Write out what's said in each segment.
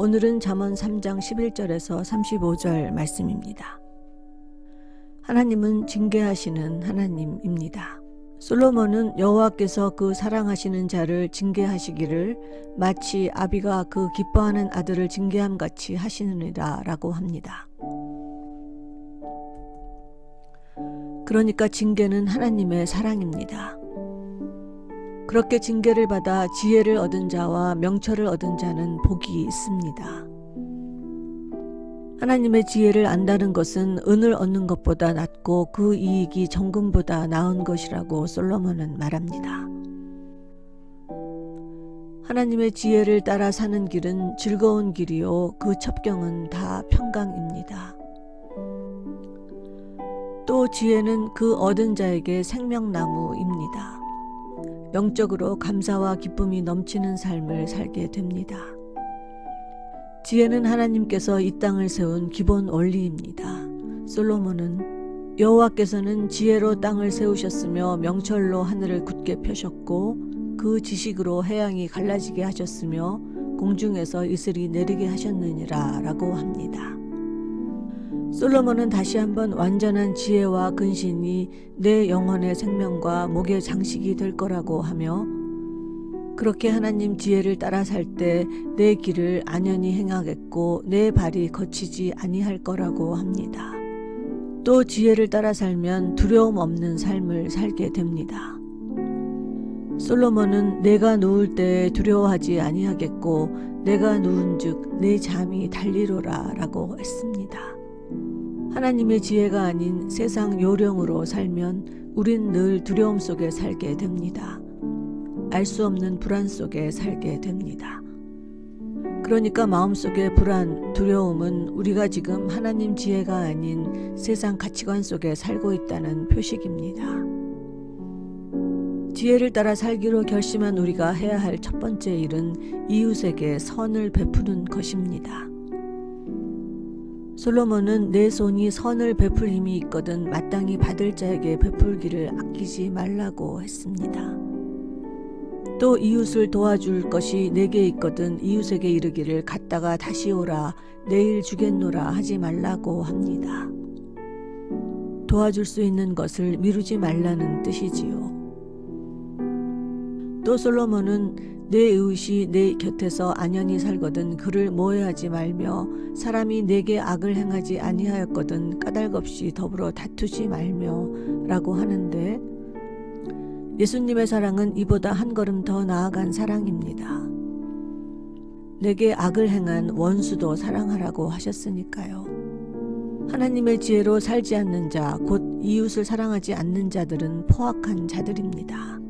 오늘은 잠언 3장 11절에서 35절 말씀입니다. 하나님은 징계하시는 하나님입니다. 솔로몬은 여호와께서 그 사랑하시는 자를 징계하시기를 마치 아비가 그 기뻐하는 아들을 징계함 같이 하시느니라 라고 합니다. 그러니까 징계는 하나님의 사랑입니다. 그렇게 징계를 받아 지혜를 얻은 자와 명철을 얻은 자는 복이 있습니다. 하나님의 지혜를 안다는 것은 은을 얻는 것보다 낫고 그 이익이 정금보다 나은 것이라고 솔로몬은 말합니다. 하나님의 지혜를 따라 사는 길은 즐거운 길이요 그 첩경은 다 평강입니다. 또 지혜는 그 얻은 자에게 생명나무입니다. 영적으로 감사와 기쁨이 넘치는 삶을 살게 됩니다. 지혜는 하나님께서 이 땅을 세운 기본 원리입니다. 솔로몬은 여호와께서는 지혜로 땅을 세우셨으며 명철로 하늘을 굳게 펴셨고 그 지식으로 해양이 갈라지게 하셨으며 공중에서 이슬이 내리게 하셨느니라 라고 합니다. 솔로몬은 다시 한번 완전한 지혜와 근신이 내 영혼의 생명과 목의 장식이 될 거라고 하며 그렇게 하나님 지혜를 따라 살 때 내 길을 안연히 행하겠고 내 발이 거치지 아니할 거라고 합니다. 또 지혜를 따라 살면 두려움 없는 삶을 살게 됩니다. 솔로몬은 내가 누울 때 두려워하지 아니하겠고 내가 누운즉 내 잠이 달리로라 라고 했습니다. 하나님의 지혜가 아닌 세상 요령으로 살면 우린 늘 두려움 속에 살게 됩니다. 알 수 없는 불안 속에 살게 됩니다. 그러니까 마음속의 불안, 두려움은 우리가 지금 하나님 지혜가 아닌 세상 가치관 속에 살고 있다는 표식입니다. 지혜를 따라 살기로 결심한 우리가 해야 할 첫 번째 일은 이웃에게 선을 베푸는 것입니다. 솔로몬은 내 손이 선을 베풀 힘이 있거든 마땅히 받을 자에게 베풀기를 아끼지 말라고 했습니다. 또 이웃을 도와줄 것이 내게 있거든 이웃에게 이르기를 갔다가 다시 오라 내일 주겠노라 하지 말라고 합니다. 도와줄 수 있는 것을 미루지 말라는 뜻이지요. 또 솔로몬은 내 이웃이 내 곁에서 안연히 살거든 그를 모해하지 말며 사람이 내게 악을 행하지 아니하였거든 까닭없이 더불어 다투지 말며 라고 하는데 예수님의 사랑은 이보다 한 걸음 더 나아간 사랑입니다. 내게 악을 행한 원수도 사랑하라고 하셨으니까요. 하나님의 지혜로 살지 않는 자, 곧 이웃을 사랑하지 않는 자들은 포악한 자들입니다.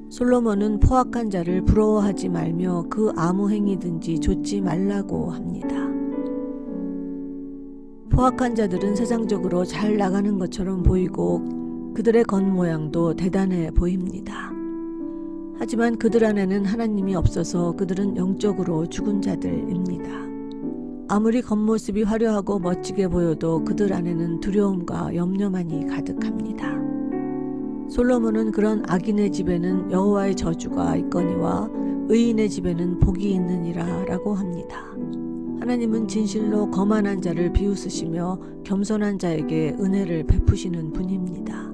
솔로몬은 포악한 자를 부러워하지 말며 그 아무 행위든지 좇지 말라고 합니다. 포악한 자들은 세상적으로 잘 나가는 것처럼 보이고 그들의 겉모양도 대단해 보입니다. 하지만 그들 안에는 하나님이 없어서 그들은 영적으로 죽은 자들입니다. 아무리 겉모습이 화려하고 멋지게 보여도 그들 안에는 두려움과 염려만이 가득합니다. 솔로몬은 그런 악인의 집에는 여호와의 저주가 있거니와 의인의 집에는 복이 있느니라 라고 합니다. 하나님은 진실로 거만한 자를 비웃으시며 겸손한 자에게 은혜를 베푸시는 분입니다.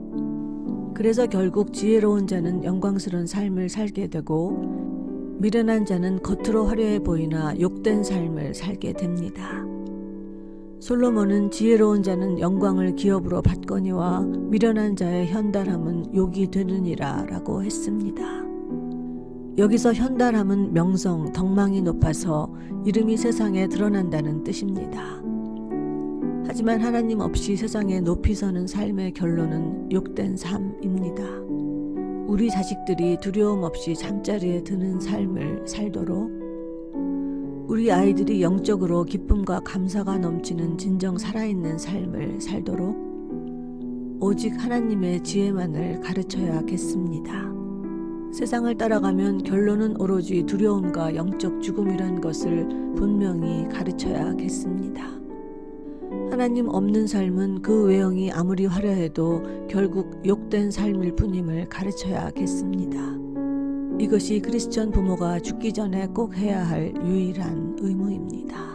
그래서 결국 지혜로운 자는 영광스러운 삶을 살게 되고 미련한 자는 겉으로 화려해 보이나 욕된 삶을 살게 됩니다. 솔로몬은 지혜로운 자는 영광을 기업으로 받거니와 미련한 자의 현달함은 욕이 되느니라 라고 했습니다. 여기서 현달함은 명성, 덕망이 높아서 이름이 세상에 드러난다는 뜻입니다. 하지만 하나님 없이 세상에 높이 서는 삶의 결론은 욕된 삶입니다. 우리 자식들이 두려움 없이 잠자리에 드는 삶을 살도록 우리 아이들이 영적으로 기쁨과 감사가 넘치는 진정 살아있는 삶을 살도록 오직 하나님의 지혜만을 가르쳐야겠습니다. 세상을 따라가면 결론은 오로지 두려움과 영적 죽음이란 것을 분명히 가르쳐야겠습니다. 하나님 없는 삶은 그 외형이 아무리 화려해도 결국 욕된 삶일 뿐임을 가르쳐야겠습니다. 이것이 크리스천 부모가 죽기 전에 꼭 해야 할 유일한 의무입니다.